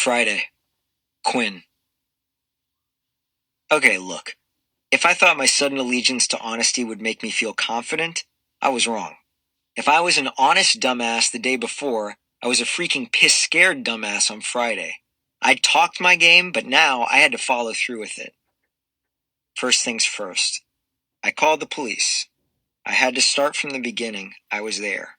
Friday. Quinn. Okay, look. If I thought my sudden allegiance to honesty would make me feel confident, I was wrong. If I was an honest dumbass the day before, I was a freaking piss-scared dumbass on Friday. I'd talked my game, but now I had to follow through with it. First things first. I called the police. I had to start from the beginning. I was there.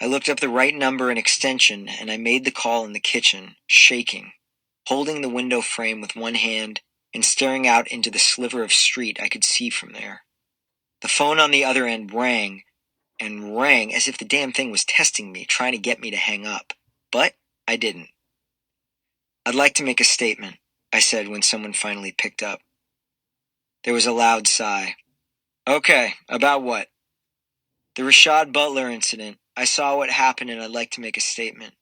I looked up the right number and extension, and I made the call in the kitchen, shaking, holding the window frame with one hand and staring out into the sliver of street I could see from there. The phone on the other end rang, and rang as if the damn thing was testing me, trying to get me to hang up. But I didn't. "I'd like to make a statement," I said when someone finally picked up. There was a loud sigh. "Okay, about what?" "The Rashad Butler incident. I saw what happened and I'd like to make a statement."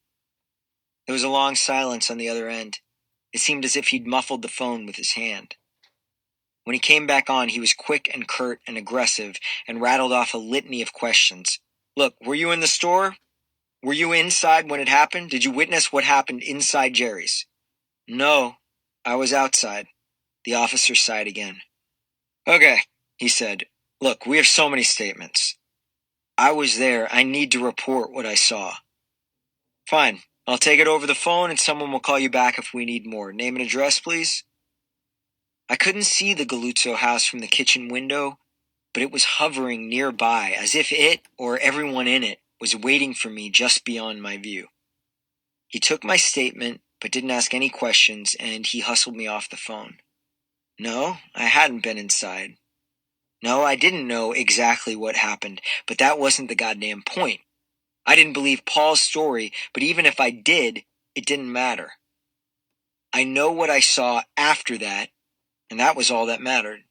There was a long silence on the other end. It seemed as if he'd muffled the phone with his hand. When he came back on, he was quick and curt and aggressive and rattled off a litany of questions. "Look, were you in the store? Were you inside when it happened? Did you witness what happened inside Jerry's?" "No, I was outside." The officer sighed again. "Okay," he said. "Look, we have so many statements. I was there. I need to report what I saw." "Fine. I'll take it over the phone and someone will call you back if we need more. Name and address, please." I couldn't see the Galuzzo house from the kitchen window, but it was hovering nearby as if it, or everyone in it, was waiting for me just beyond my view. He took my statement, but didn't ask any questions, and he hustled me off the phone. No, I hadn't been inside. No, I didn't know exactly what happened, but that wasn't the goddamn point. I didn't believe Paul's story, but even if I did, it didn't matter. I know what I saw after that, and that was all that mattered.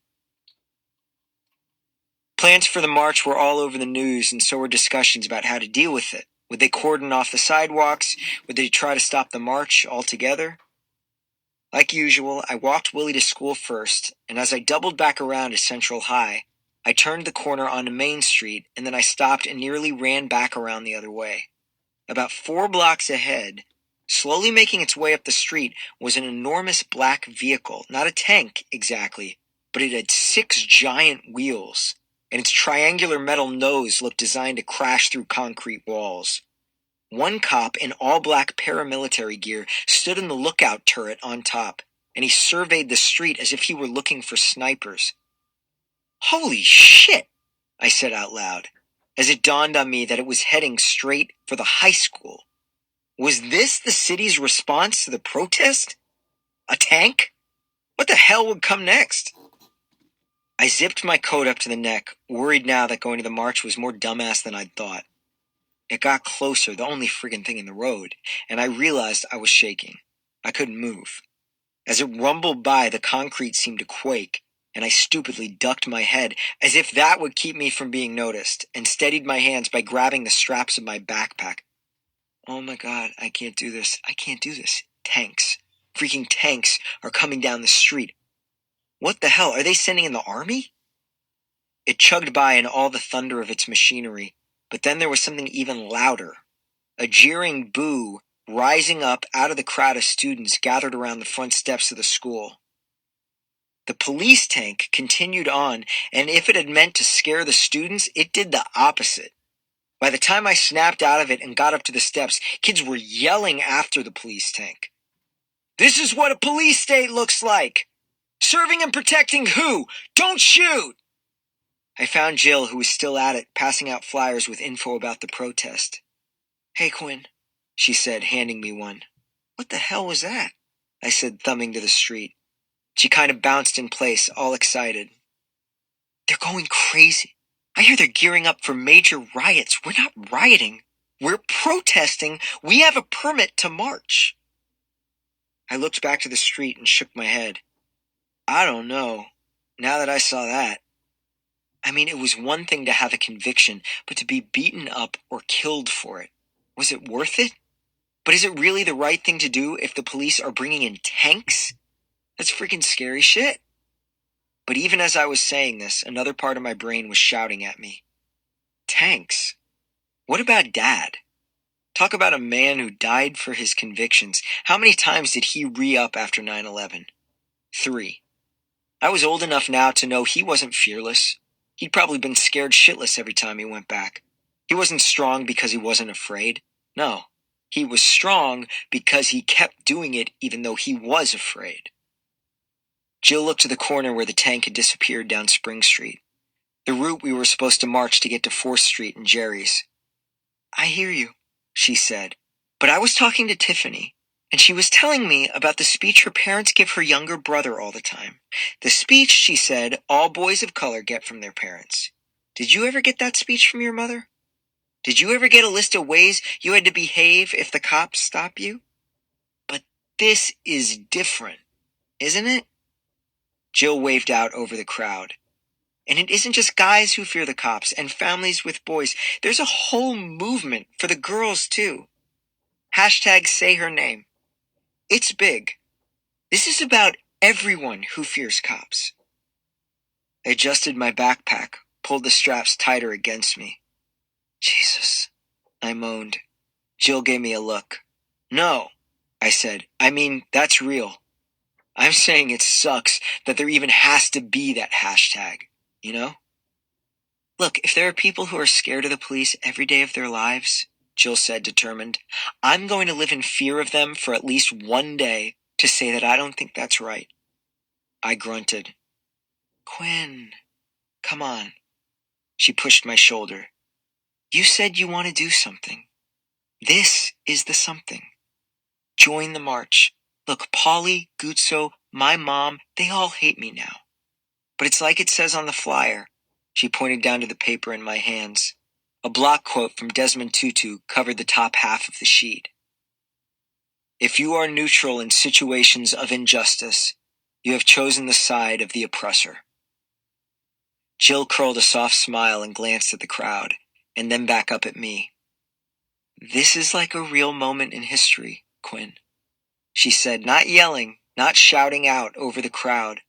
Plans for the march were all over the news, and so were discussions about how to deal with it. Would they cordon off the sidewalks? Would they try to stop the march altogether? Like usual, I walked Willie to school first, and as I doubled back around to Central High, I turned the corner onto Main Street, and then I stopped and nearly ran back around the other way. About 4 blocks ahead, slowly making its way up the street, was an enormous black vehicle, not a tank exactly, but it had 6 giant wheels, and its triangular metal nose looked designed to crash through concrete walls. One cop in all-black paramilitary gear stood in the lookout turret on top, and he surveyed the street as if he were looking for snipers. "Holy shit," I said out loud, as it dawned on me that it was heading straight for the high school. Was this the city's response to the protest? A tank? What the hell would come next? I zipped my coat up to the neck, worried now that going to the march was more dumbass than I'd thought. It got closer, the only friggin' thing in the road, and I realized I was shaking. I couldn't move. As it rumbled by, the concrete seemed to quake, and I stupidly ducked my head, as if that would keep me from being noticed, and steadied my hands by grabbing the straps of my backpack. Oh my God, I can't do this. I can't do this. Tanks. Freaking tanks are coming down the street. What the hell? Are they sending in the army? It chugged by in all the thunder of its machinery, but then there was something even louder. A jeering boo rising up out of the crowd of students gathered around the front steps of the school. The police tank continued on, and if it had meant to scare the students, it did the opposite. By the time I snapped out of it and got up to the steps, kids were yelling after the police tank. "This is what a police state looks like! Serving and protecting who? Don't shoot!" I found Jill, who was still at it, passing out flyers with info about the protest. "Hey, Quinn," she said, handing me one. "What the hell was that?" I said, thumbing to the street. She kind of bounced in place, all excited. "They're going crazy. I hear they're gearing up for major riots. We're not rioting. We're protesting. We have a permit to march." I looked back to the street and shook my head. I don't know. Now that I saw that. I mean, it was one thing to have a conviction, but to be beaten up or killed for it. Was it worth it? But is it really the right thing to do if the police are bringing in tanks? That's freaking scary shit. But even as I was saying this, another part of my brain was shouting at me. Tanks? What about Dad? Talk about a man who died for his convictions. How many times did he re-up after 9/11? 3. I was old enough now to know he wasn't fearless. He'd probably been scared shitless every time he went back. He wasn't strong because he wasn't afraid. No, he was strong because he kept doing it even though he was afraid. Jill looked to the corner where the tank had disappeared down Spring Street, the route we were supposed to march to get to 4th Street and Jerry's. I hear you, she said, but I was talking to Tiffany, and she was telling me about the speech her parents give her younger brother all the time. The speech, she said, all boys of color get from their parents. Did you ever get that speech from your mother? Did you ever get a list of ways you had to behave if the cops stop you? But this is different, isn't it? Jill waved out over the crowd. And it isn't just guys who fear the cops and families with boys. There's a whole movement for the girls, too. #SayHerName. It's big. This is about everyone who fears cops. I adjusted my backpack, pulled the straps tighter against me. Jesus, I moaned. Jill gave me a look. No, I said. I mean, that's real. I'm saying it sucks that there even has to be that hashtag, you know? Look, if there are people who are scared of the police every day of their lives, Jill said, determined, I'm going to live in fear of them for at least one day to say that I don't think that's right. I grunted. Quinn, come on. She pushed my shoulder. You said you want to do something. This is the something. Join the march. Look, Polly, Guzzo, my mom, they all hate me now. But it's like it says on the flyer. She pointed down to the paper in my hands. A block quote from Desmond Tutu covered the top half of the sheet. If you are neutral in situations of injustice, you have chosen the side of the oppressor. Jill curled a soft smile and glanced at the crowd, and then back up at me. This is like a real moment in history, Quinn, she said, not yelling, not shouting out over the crowd,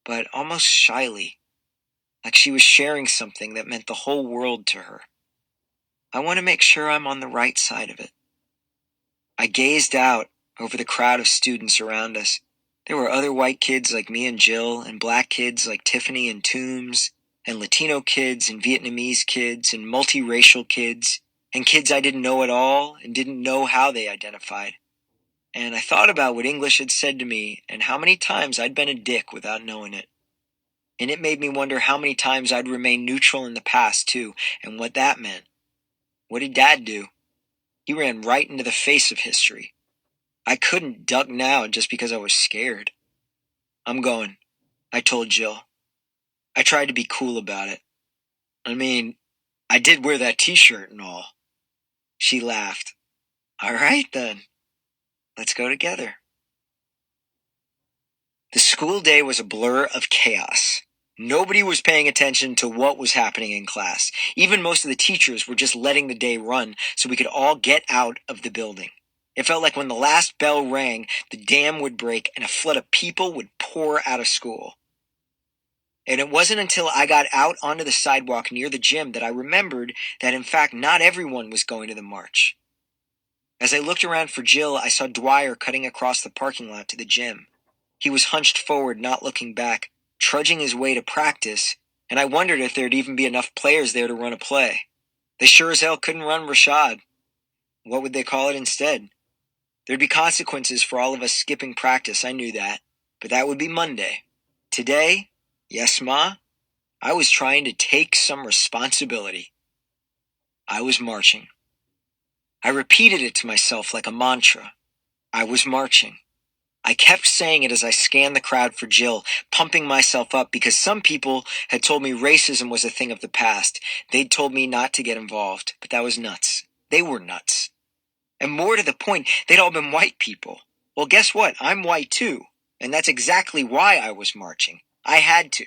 but almost shyly, like she was sharing something that meant the whole world to her. I want to make sure I'm on the right side of it. I gazed out over the crowd of students around us. There were other white kids like me and Jill, and black kids like Tiffany and Toombs, and Latino kids and Vietnamese kids and multiracial kids, and kids I didn't know at all and didn't know how they identified. And I thought about what English had said to me and how many times I'd been a dick without knowing it. And it made me wonder how many times I'd remained neutral in the past, too, and what that meant. What did Dad do? He ran right into the face of history. I couldn't duck now just because I was scared. I'm going, I told Jill. I tried to be cool about it. I mean, I did wear that t-shirt and all. She laughed. All right, then. Let's go together. The school day was a blur of chaos. Nobody was paying attention to what was happening in class. Even most of the teachers were just letting the day run so we could all get out of the building. It felt like when the last bell rang, the dam would break and a flood of people would pour out of school. And it wasn't until I got out onto the sidewalk near the gym that I remembered that, in fact, not everyone was going to the march. As I looked around for Jill, I saw Dwyer cutting across the parking lot to the gym. He was hunched forward, not looking back, trudging his way to practice, and I wondered if there'd even be enough players there to run a play. They sure as hell couldn't run Rashad. What would they call it instead? There'd be consequences for all of us skipping practice, I knew that, but that would be Monday. Today, yes, Ma, I was trying to take some responsibility. I was marching. I repeated it to myself like a mantra. I was marching. I kept saying it as I scanned the crowd for Jill, pumping myself up because some people had told me racism was a thing of the past. They'd told me not to get involved, but that was nuts. They were nuts. And more to the point, they'd all been white people. Well, guess what? I'm white too. And that's exactly why I was marching. I had to.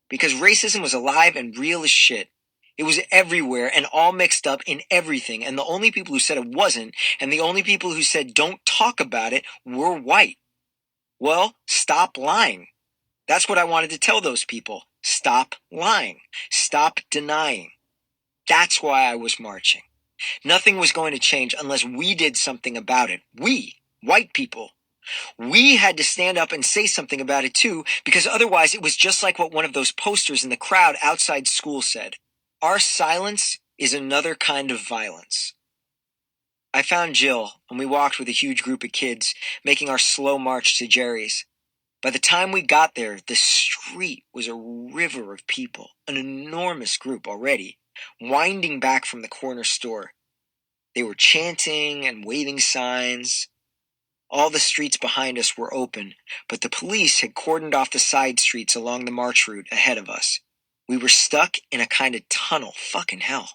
Because racism was alive and real as shit. It was everywhere and all mixed up in everything. And the only people who said it wasn't, and the only people who said don't talk about it, were white. Well, stop lying. That's what I wanted to tell those people. Stop lying. Stop denying. That's why I was marching. Nothing was going to change unless we did something about it. We, white people. We had to stand up and say something about it too, because otherwise it was just like what one of those posters in the crowd outside school said. Our silence is another kind of violence. I found Jill, and we walked with a huge group of kids, making our slow march to Jerry's. By the time we got there, the street was a river of people, an enormous group already, winding back from the corner store. They were chanting and waving signs. All the streets behind us were open, but the police had cordoned off the side streets along the march route ahead of us. We were stuck in a kind of tunnel. Fucking hell.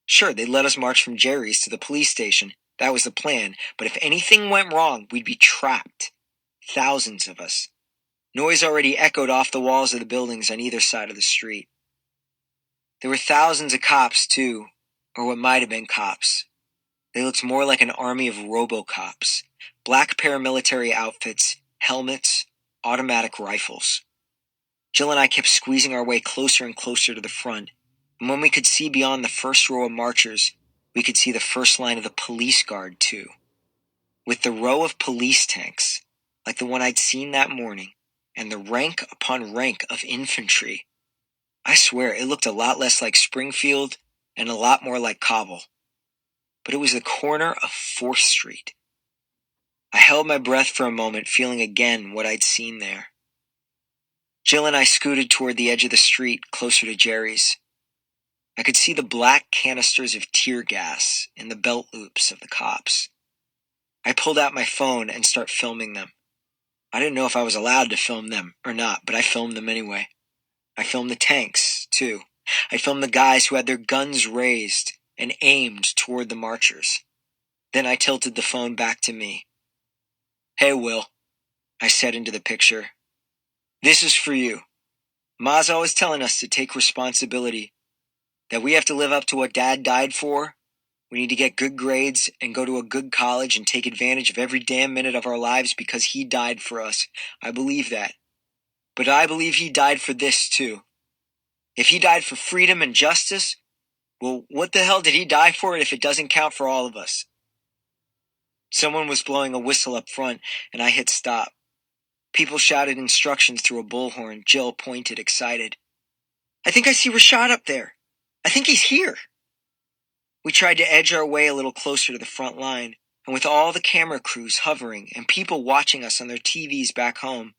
Sure, they'd let us march from Jerry's to the police station. That was the plan, but if anything went wrong, we'd be trapped. Thousands of us. Noise already echoed off the walls of the buildings on either side of the street. There were thousands of cops, too, or what might have been cops. They looked more like an army of robo-cops. Black paramilitary outfits, helmets, automatic rifles. Jill and I kept squeezing our way closer and closer to the front, and when we could see beyond the first row of marchers, we could see the first line of the police guard, too. With the row of police tanks, like the one I'd seen that morning, and the rank upon rank of infantry, I swear it looked a lot less like Springfield and a lot more like Kabul. But it was the corner of 4th Street. I held my breath for a moment, feeling again what I'd seen there. Jill and I scooted toward the edge of the street, closer to Jerry's. I could see the black canisters of tear gas in the belt loops of the cops. I pulled out my phone and started filming them. I didn't know if I was allowed to film them or not, but I filmed them anyway. I filmed the tanks, too. I filmed the guys who had their guns raised and aimed toward the marchers. Then I tilted the phone back to me. "Hey, Will," I said into the picture. "This is for you. Ma's always telling us to take responsibility, that we have to live up to what Dad died for. We need to get good grades and go to a good college and take advantage of every damn minute of our lives because he died for us. I believe that. But I believe he died for this, too. If he died for freedom and justice, well, what the hell did he die for if it doesn't count for all of us?" Someone was blowing a whistle up front, and I hit stop. People shouted instructions through a bullhorn. Jill pointed, excited. "I think I see Rashad up there. I think he's here." We tried to edge our way a little closer to the front line, and with all the camera crews hovering and people watching us on their TVs back home,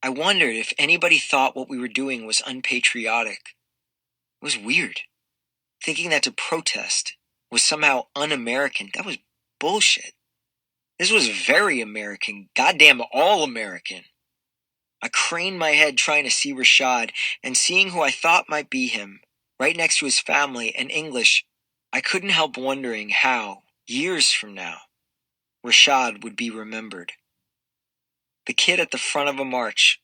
I wondered if anybody thought what we were doing was unpatriotic. It was weird. Thinking that to protest was somehow un-American, that was bullshit. This was very American, goddamn all American. I craned my head trying to see Rashad, and seeing who I thought might be him, right next to his family and English, I couldn't help wondering how, years from now, Rashad would be remembered. The kid at the front of a march,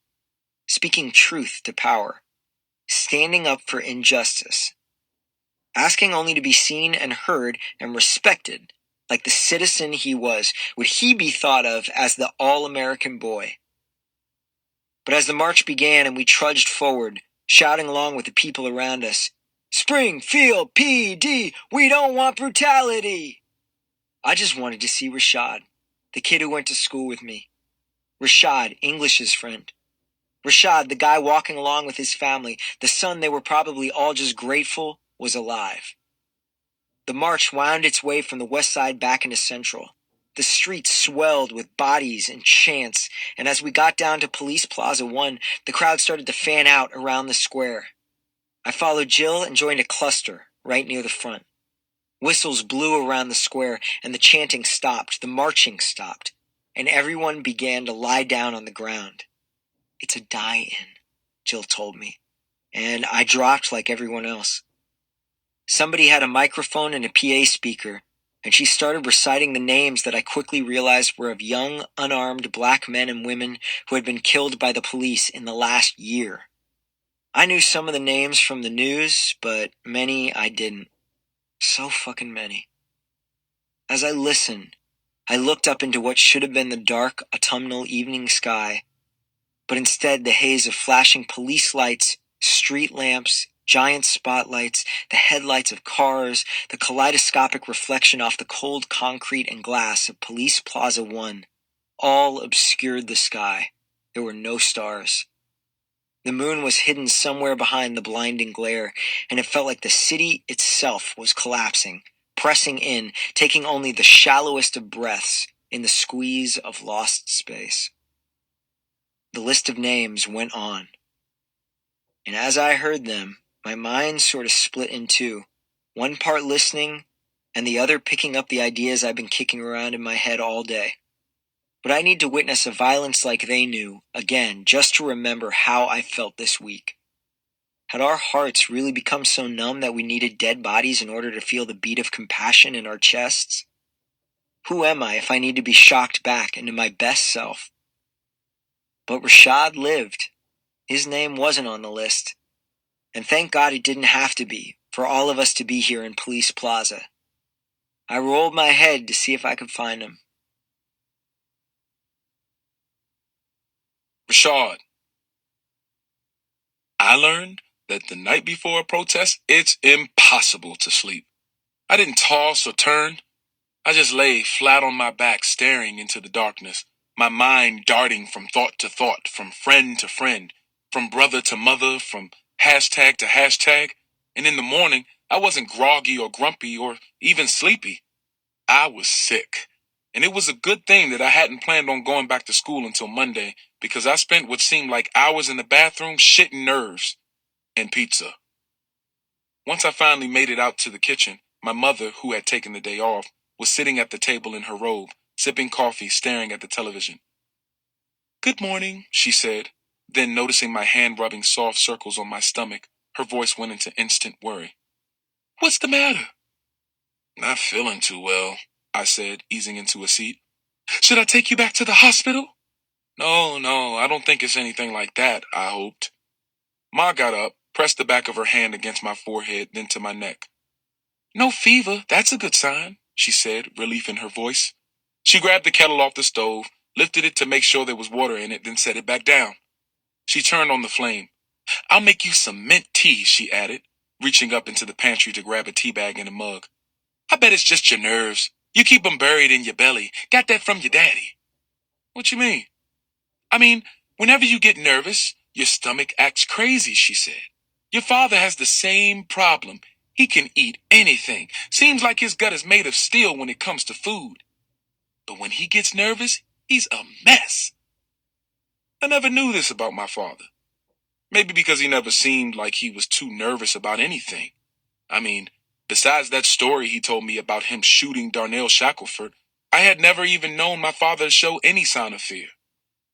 speaking truth to power, standing up for injustice, asking only to be seen and heard and respected, like the citizen he was. Would he be thought of as the all-American boy? But as the march began and we trudged forward, shouting along with the people around us, "Springfield PD, we don't want brutality!" I just wanted to see Rashad, the kid who went to school with me. Rashad, English's friend. Rashad, the guy walking along with his family, the son they were probably all just grateful was alive. The march wound its way from the west side back into Central. The streets swelled with bodies and chants, and as we got down to Police Plaza 1, the crowd started to fan out around the square. I followed Jill and joined a cluster right near the front. Whistles blew around the square, and the chanting stopped, the marching stopped, and everyone began to lie down on the ground. "It's a die-in," Jill told me, and I dropped like everyone else. Somebody had a microphone and a PA speaker, and she started reciting the names that I quickly realized were of young, unarmed black men and women who had been killed by the police in the last year. I knew some of the names from the news, but many I didn't. So fucking many. As I listened, I looked up into what should have been the dark autumnal evening sky, but instead the haze of flashing police lights, street lamps, Giant spotlights, the headlights of cars, the kaleidoscopic reflection off the cold concrete and glass of Police Plaza 1, all obscured the sky. There were no stars. The moon was hidden somewhere behind the blinding glare, and it felt like the city itself was collapsing, pressing in, taking only the shallowest of breaths in the squeeze of lost space. The list of names went on. And as I heard them, my mind sort of split in two, one part listening and the other picking up the ideas I've been kicking around in my head all day. Would I need to witness a violence like they knew, again, just to remember how I felt this week? Had our hearts really become so numb that we needed dead bodies in order to feel the beat of compassion in our chests? Who am I if I need to be shocked back into my best self? But Rashad lived. His name wasn't on the list. And thank God it didn't have to be, for all of us to be here in Police Plaza. I rolled my head to see if I could find him. Rashad, I learned that the night before a protest, it's impossible to sleep. I didn't toss or turn. I just lay flat on my back staring into the darkness, my mind darting from thought to thought, from friend to friend, from brother to mother, from hashtag to hashtag. And in the morning, I wasn't groggy or grumpy or even sleepy. I was sick. And it was a good thing that I hadn't planned on going back to school until Monday, because I spent what seemed like hours in the bathroom shitting nerves and pizza. Once I finally made it out to the kitchen, my mother, who had taken the day off, was sitting at the table in her robe, sipping coffee, staring at the television. "Good morning," she said. Then, noticing my hand rubbing soft circles on my stomach, her voice went into instant worry. "What's the matter?" "Not feeling too well," I said, easing into a seat. "Should I take you back to the hospital?" No, I don't think it's anything like that," I hoped. Ma got up, pressed the back of her hand against my forehead, then to my neck. "No fever, that's a good sign," she said, relief in her voice. She grabbed the kettle off the stove, lifted it to make sure there was water in it, then set it back down. She turned on the flame. "I'll make you some mint tea," she added, reaching up into the pantry to grab a tea bag and a mug. "I bet it's just your nerves. You keep 'em buried in your belly. Got that from your daddy." "What you mean?" "I mean, whenever you get nervous, your stomach acts crazy," she said. "Your father has the same problem. He can eat anything. Seems like his gut is made of steel when it comes to food. But when he gets nervous, he's a mess." I never knew this about my father. Maybe because he never seemed like he was too nervous about anything. I mean, besides that story he told me about him shooting Darnell Shackelford, I had never even known my father to show any sign of fear.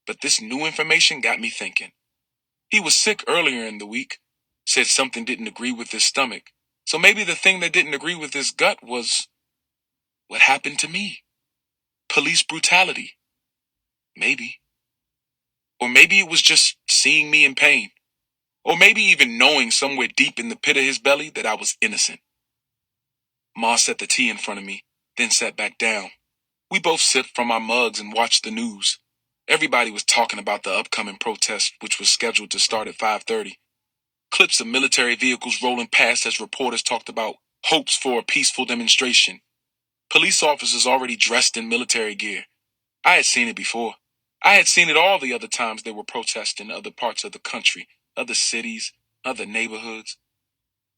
But this new information got me thinking. He was sick earlier in the week, said something didn't agree with his stomach. So maybe the thing that didn't agree with his gut was what happened to me. Police brutality. Maybe. Or maybe it was just seeing me in pain. Or maybe even knowing somewhere deep in the pit of his belly that I was innocent. Ma set the tea in front of me, then sat back down. We both sipped from our mugs and watched the news. Everybody was talking about the upcoming protest, which was scheduled to start at 5:30. Clips of military vehicles rolling past as reporters talked about hopes for a peaceful demonstration. Police officers already dressed in military gear. I had seen it before. I had seen it all the other times there were protests in other parts of the country, other cities, other neighborhoods.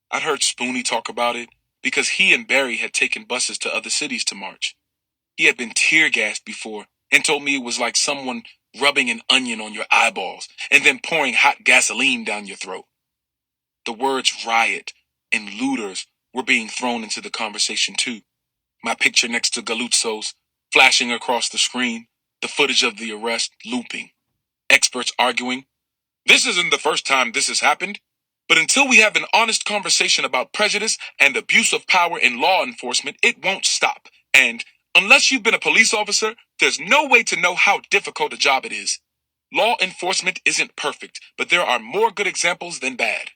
I'd heard Spoonie talk about it because he and Barry had taken buses to other cities to march. He had been tear-gassed before and told me it was like someone rubbing an onion on your eyeballs and then pouring hot gasoline down your throat. The words riot and looters were being thrown into the conversation too. My picture next to Galuzzo's, flashing across the screen, the footage of the arrest looping. Experts arguing, "This isn't the first time this has happened. But until we have an honest conversation about prejudice and abuse of power in law enforcement, it won't stop. And unless you've been a police officer, there's no way to know how difficult a job it is. Law enforcement isn't perfect, but there are more good examples than bad."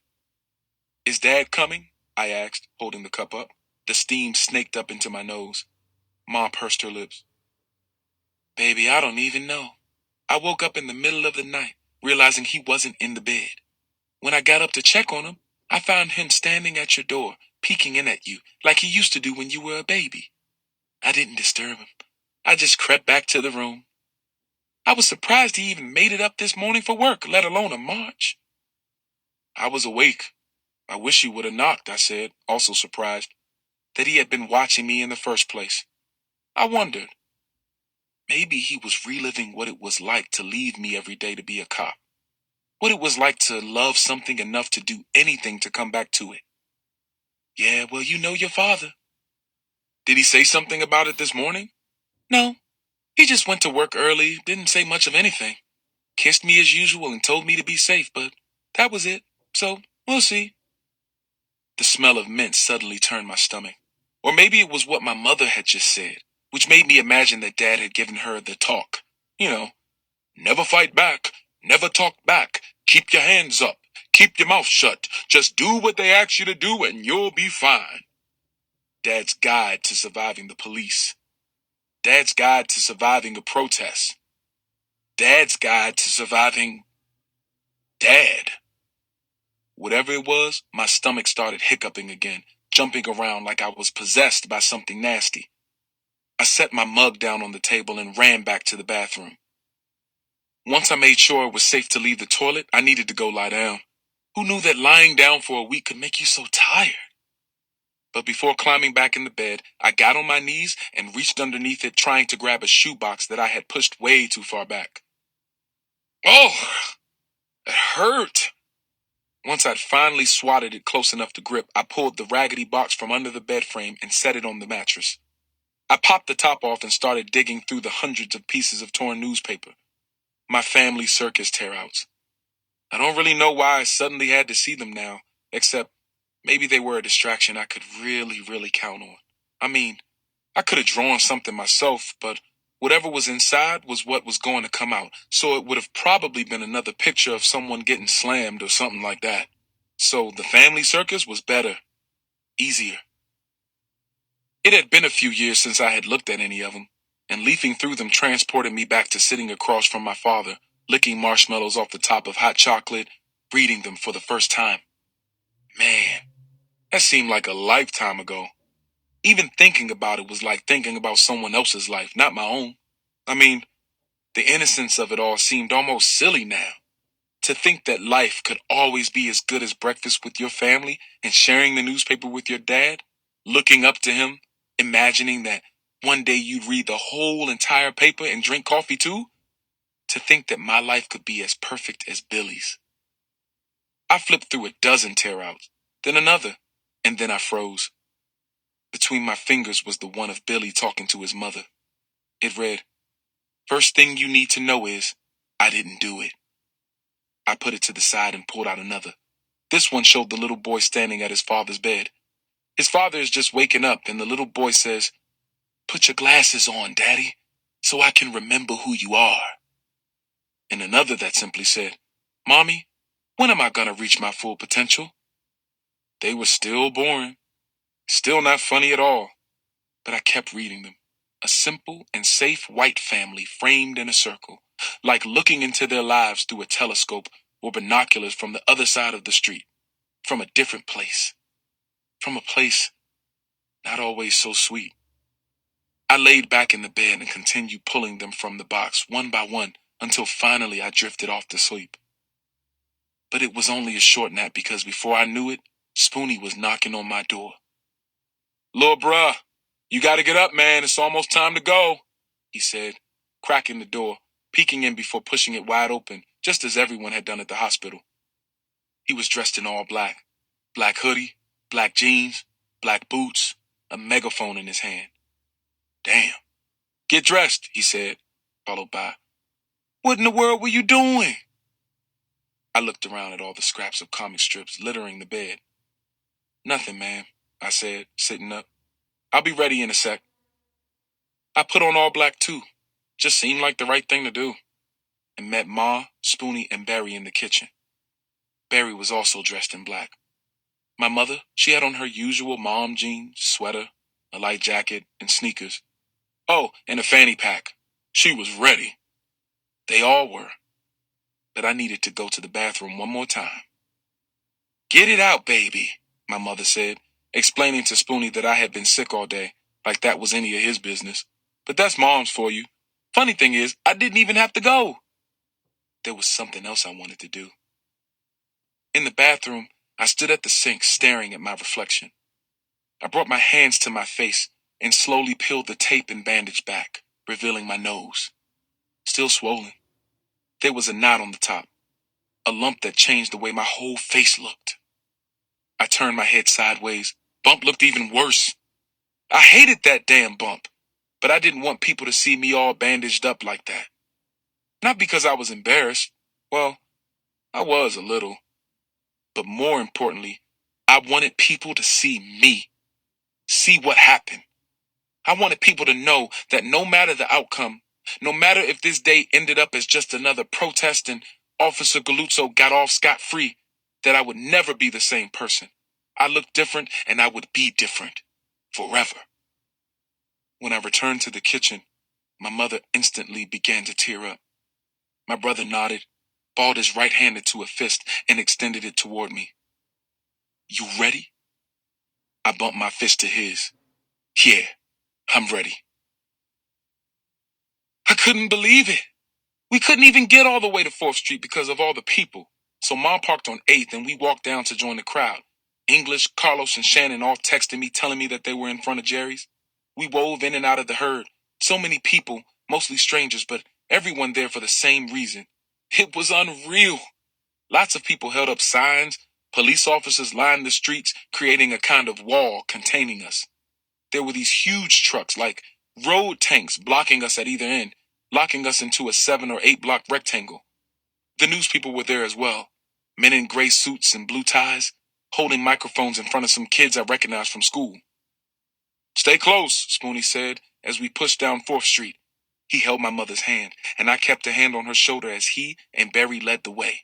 "Is Dad coming?" I asked, holding the cup up. The steam snaked up into my nose. Ma pursed her lips. "Baby, I don't even know. I woke up in the middle of the night, realizing he wasn't in the bed. When I got up to check on him, I found him standing at your door, peeking in at you, like he used to do when you were a baby. I didn't disturb him. I just crept back to the room. I was surprised he even made it up this morning for work, let alone a march. I was awake. I wish you would have knocked, I said, also surprised that he had been watching me in the first place. I wondered. Maybe he was reliving what it was like to leave me every day to be a cop. What it was like to love something enough to do anything to come back to it. Yeah, well, you know your father. Did he say something about it this morning? No. He just went to work early, didn't say much of anything. Kissed me as usual and told me to be safe, but that was it. So, we'll see. The smell of mint suddenly turned my stomach. Or maybe it was what my mother had just said, which made me imagine that Dad had given her the talk. You know, never fight back, never talk back, keep your hands up, keep your mouth shut, just do what they ask you to do and you'll be fine. Dad's guide to surviving the police. Dad's guide to surviving a protest. Dad's guide to surviving Dad. Whatever it was, my stomach started hiccuping again, jumping around like I was possessed by something nasty. I set my mug down on the table and ran back to the bathroom. Once I made sure it was safe to leave the toilet, I needed to go lie down. Who knew that lying down for a week could make you so tired? But before climbing back in the bed, I got on my knees and reached underneath it, trying to grab a shoebox that I had pushed way too far back. Oh, it hurt. Once I'd finally swatted it close enough to grip, I pulled the raggedy box from under the bed frame and set it on the mattress. I popped the top off and started digging through the hundreds of pieces of torn newspaper. My family circus tear-outs. I don't really know why I suddenly had to see them now, except maybe they were a distraction I could really count on. I mean, I could have drawn something myself, but whatever was inside was what was going to come out, so it would have probably been another picture of someone getting slammed or something like that. So the family circus was better, easier. It had been a few years since I had looked at any of them, and leafing through them transported me back to sitting across from my father, licking marshmallows off the top of hot chocolate, reading them for the first time. Man, that seemed like a lifetime ago. Even thinking about it was like thinking about someone else's life, not my own. I mean, the innocence of it all seemed almost silly now. To think that life could always be as good as breakfast with your family and sharing the newspaper with your dad, looking up to him, imagining that one day you'd read the whole entire paper and drink coffee too. To think that my life could be as perfect as Billy's. I flipped through a dozen tear-outs, then another, and then I froze. Between my fingers was the one of Billy talking to his mother. It read, "First thing you need to know is, I didn't do it." I put it to the side and pulled out another. This one showed the little boy standing at his father's bed. His father is just waking up, and the little boy says, "Put your glasses on, Daddy, so I can remember who you are." And another that simply said, "Mommy, when am I gonna reach my full potential?" They were still boring, still not funny at all, but I kept reading them. A simple and safe white family framed in a circle, like looking into their lives through a telescope or binoculars from the other side of the street, from a different place, from a place not always so sweet. I laid back in the bed and continued pulling them from the box one by one until finally I drifted off to sleep. But it was only a short nap because before I knew it, Spoonie was knocking on my door. "Lil' bruh, you gotta get up, man. It's almost time to go," he said, cracking the door, peeking in before pushing it wide open, just as everyone had done at the hospital. He was dressed in all black. Black hoodie, black jeans, black boots, a megaphone in his hand. "Damn. Get dressed," he said, followed by, "What in the world were you doing?" I looked around at all the scraps of comic strips littering the bed. "Nothing, ma'am," I said, sitting up. "I'll be ready in a sec." I put on all black too. Just seemed like the right thing to do. And met Ma, Spoonie, and Barry in the kitchen. Barry was also dressed in black. My mother, she had on her usual mom jeans, sweater, a light jacket, and sneakers. Oh, and a fanny pack. She was ready. They all were. But I needed to go to the bathroom one more time. Get it out, baby, my mother said, explaining to Spoonie that I had been sick all day, like that was any of his business. But that's Mom's for you. Funny thing is, I didn't even have to go. There was something else I wanted to do. In the bathroom, I stood at the sink staring at my reflection. I brought my hands to my face and slowly peeled the tape and bandage back, revealing my nose. Still swollen. There was a knot on the top, a lump that changed the way my whole face looked. I turned my head sideways. Bump looked even worse. I hated that damn bump, but I didn't want people to see me all bandaged up like that. Not because I was embarrassed. Well, I was a little. But more importantly, I wanted people to see me. See what happened. I wanted people to know that no matter the outcome, no matter if this day ended up as just another protest and Officer Galuzzo got off scot-free, that I would never be the same person. I looked different and I would be different. Forever. When I returned to the kitchen, my mother instantly began to tear up. My brother nodded, balled his right hand into a fist, and extended it toward me. You ready? I bumped my fist to his. Yeah, I'm ready. I couldn't believe it. We couldn't even get all the way to 4th Street because of all the people. So Mom parked on 8th and we walked down to join the crowd. English, Carlos, and Shannon all texted me telling me that they were in front of Jerry's. We wove in and out of the herd. So many people, mostly strangers, but everyone there for the same reason. It was unreal. Lots of people held up signs. Police officers lined the streets, creating a kind of wall containing us. There were these huge trucks, like road tanks, blocking us at either end, locking us into a 7 or 8 block rectangle. The news people were there as well. Men in gray suits and blue ties, holding microphones in front of some kids I recognized from school. Stay close, Spoonie said, as we pushed down 4th Street. He held my mother's hand, and I kept a hand on her shoulder as he and Barry led the way.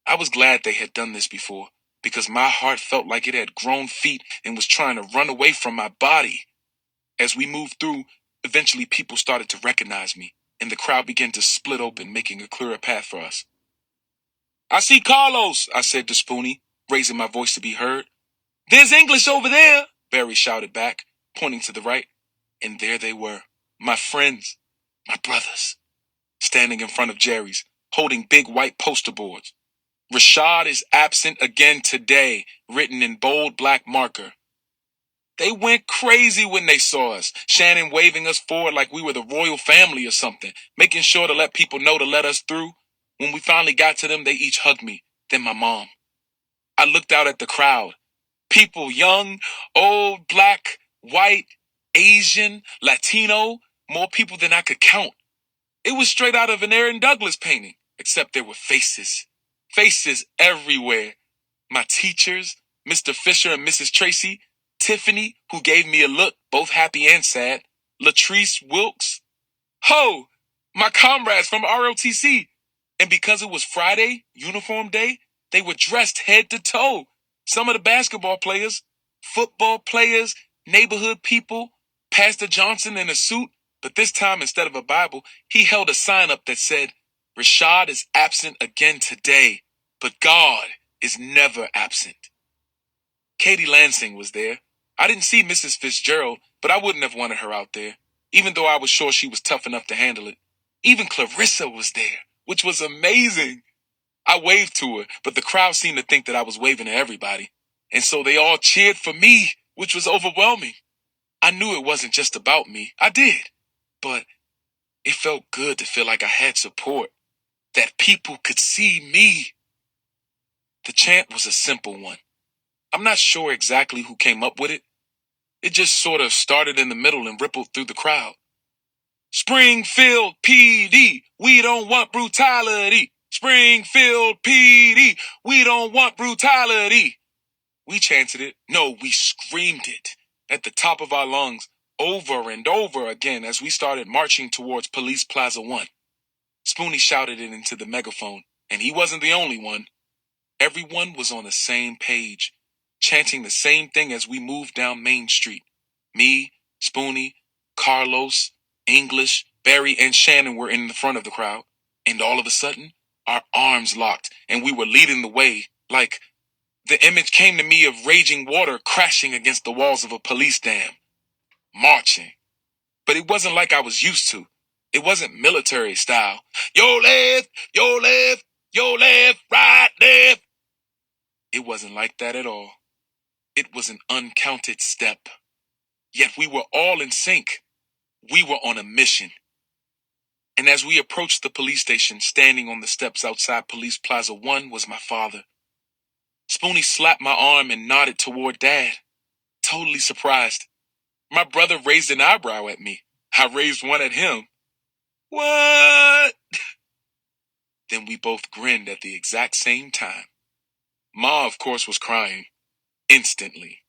I was glad they had done this before, because my heart felt like it had grown feet and was trying to run away from my body. As we moved through, eventually people started to recognize me, and the crowd began to split open, making a clearer path for us. I see Carlos, I said to Spoonie, raising my voice to be heard. There's English over there, Barry shouted back, pointing to the right. And there they were, my friends, my brothers, standing in front of Jerry's, holding big white poster boards. Rashad is absent again today, written in bold black marker. They went crazy when they saw us, Shannon waving us forward like we were the royal family or something, making sure to let people know to let us through. When we finally got to them, they each hugged me, then my mom. I looked out at the crowd. People young, old, black, white, Asian, Latino, more people than I could count. It was straight out of an Aaron Douglas painting, except there were faces. Faces everywhere. My teachers, Mr. Fisher and Mrs. Tracy, Tiffany, who gave me a look, both happy and sad, Latrice Wilkes. Ho! My comrades from ROTC. And because it was Friday, uniform day, they were dressed head to toe. Some of the basketball players, football players, neighborhood people, Pastor Johnson in a suit, but this time instead of a Bible, he held a sign up that said, Rashad is absent again today, but God is never absent. Katie Lansing was there. I didn't see Mrs. Fitzgerald, but I wouldn't have wanted her out there, even though I was sure she was tough enough to handle it. Even Clarissa was there, which was amazing. I waved to her, but the crowd seemed to think that I was waving to everybody. And so they all cheered for me, which was overwhelming. I knew it wasn't just about me. I did. But it felt good to feel like I had support, that people could see me. The chant was a simple one. I'm not sure exactly who came up with it. It just sort of started in the middle and rippled through the crowd. Springfield PD, we don't want brutality. Springfield PD, we don't want brutality. We chanted it. No, we screamed it at the top of our lungs over and over again as we started marching towards Police Plaza 1. Spoonie shouted it into the megaphone, and he wasn't the only one. Everyone was on the same page, chanting the same thing as we moved down Main Street. Me, Spoonie, Carlos, English, Barry, and Shannon were in the front of the crowd, and all of a sudden, our arms locked, and we were leading the way like The image came to me of raging water crashing against the walls of a police dam. Marching. But it wasn't like I was used to. It wasn't military style. Yo left, yo left, yo left, right, left. It wasn't like that at all. It was an uncounted step. Yet we were all in sync. We were on a mission. And as we approached the police station, standing on the steps outside Police Plaza 1 was my father. Spoonie slapped my arm and nodded toward Dad, totally surprised. My brother raised an eyebrow at me. I raised one at him. What? Then we both grinned at the exact same time. Ma, of course, was crying. Instantly.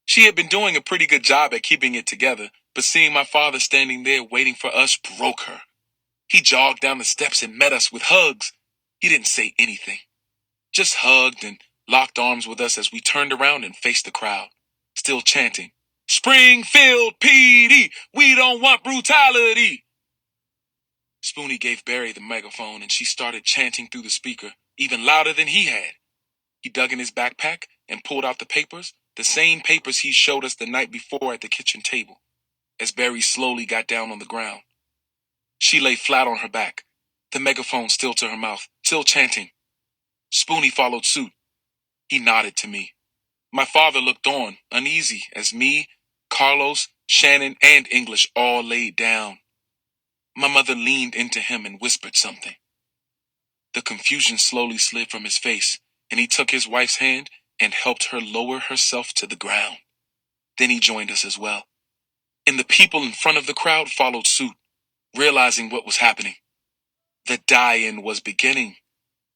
She had been doing a pretty good job at keeping it together, but seeing my father standing there waiting for us broke her. He jogged down the steps and met us with hugs. He didn't say anything. Just hugged and locked arms with us as we turned around and faced the crowd, still chanting, Springfield PD, we don't want brutality. Spoonie gave Barry the megaphone and she started chanting through the speaker, even louder than he had. He dug in his backpack and pulled out the papers, the same papers he showed us the night before at the kitchen table, as Barry slowly got down on the ground. She lay flat on her back, the megaphone still to her mouth, still chanting. Spoonie followed suit. He nodded to me. My father looked on, uneasy, as me, Carlos, Shannon, and English all laid down. My mother leaned into him and whispered something. The confusion slowly slid from his face, and he took his wife's hand and helped her lower herself to the ground. Then he joined us as well. And the people in front of the crowd followed suit, realizing what was happening. The die-in was beginning,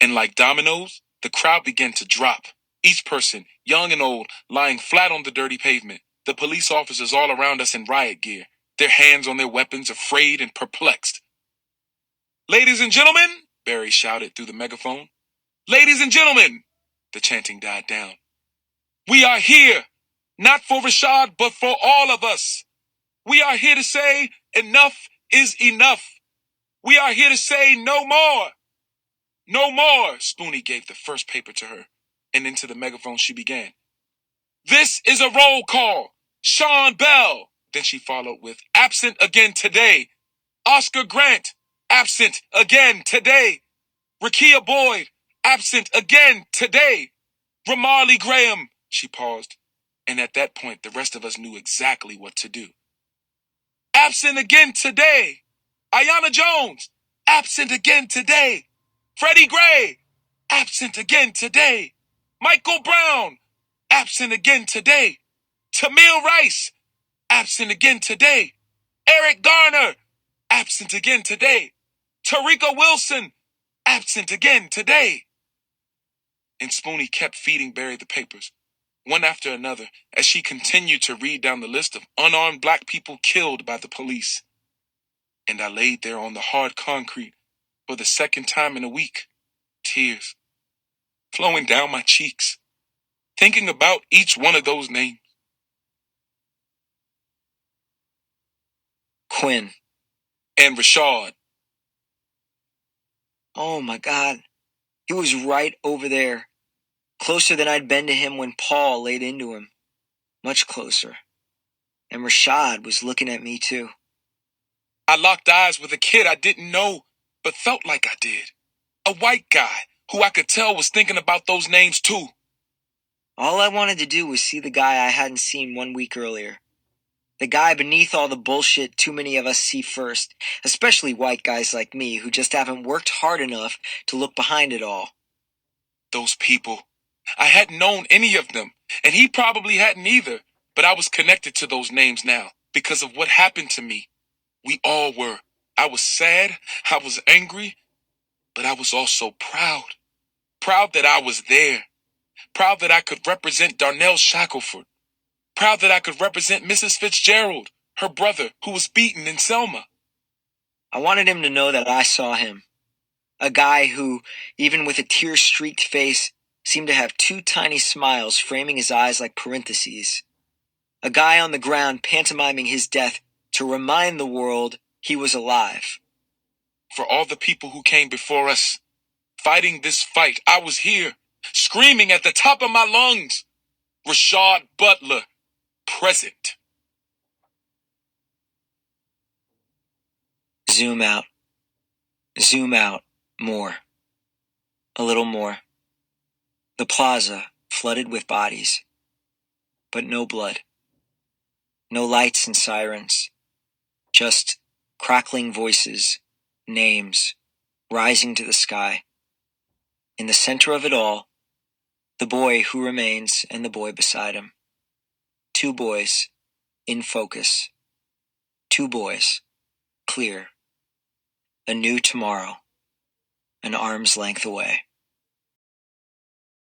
and like dominoes, the crowd began to drop. Each person, young and old, lying flat on the dirty pavement. The police officers all around us in riot gear, their hands on their weapons, afraid and perplexed. Ladies and gentlemen, Barry shouted through the megaphone. Ladies and gentlemen, the chanting died down. We are here, not for Rashad, but for all of us. We are here to say enough is enough. We are here to say no more. No more, Spoonie gave the first paper to her, and into the megaphone she began. This is a roll call. Sean Bell. Then she followed with, absent again today. Oscar Grant, absent again today. Rakia Boyd, absent again today. Ramarley Graham, she paused, and at that point the rest of us knew exactly what to do. Absent again today. Ayanna Jones, absent again today. Freddie Gray, absent again today. Michael Brown, absent again today. Tamil Rice, absent again today. Eric Garner, absent again today. Tarika Wilson, absent again today. And Spoonie kept feeding Barry the papers, one after another, as she continued to read down the list of unarmed black people killed by the police. And I laid there on the hard concrete for the second time in a week, tears flowing down my cheeks, thinking about each one of those names. Quinn. And Rashad. Oh my God. He was right over there. Closer than I'd been to him when Paul laid into him. Much closer. And Rashad was looking at me too. I locked eyes with a kid I didn't know, but felt like I did. A white guy who I could tell was thinking about those names too. All I wanted to do was see the guy I hadn't seen 1 week earlier. The guy beneath all the bullshit too many of us see first, especially white guys like me who just haven't worked hard enough to look behind it all. Those people. I hadn't known any of them, and he probably hadn't either, but I was connected to those names now because of what happened to me. We all were. I was sad, I was angry, but I was also proud. Proud that I was there. Proud that I could represent Darnell Shackelford. Proud that I could represent Mrs. Fitzgerald, her brother, who was beaten in Selma. I wanted him to know that I saw him. A guy who, even with a tear-streaked face, seemed to have 2 tiny smiles framing his eyes like parentheses. A guy on the ground pantomiming his death to remind the world he was alive. For all the people who came before us, fighting this fight, I was here. screaming at the top of my lungs, Rashad Butler, present. Zoom out. Zoom out. More. A little more. The plaza flooded with bodies, but no blood. No lights and sirens. Just crackling voices, names, rising to the sky. In the center of it all, the boy who remains and the boy beside him. Two boys, in focus. Two boys, clear. A new tomorrow, an arm's length away.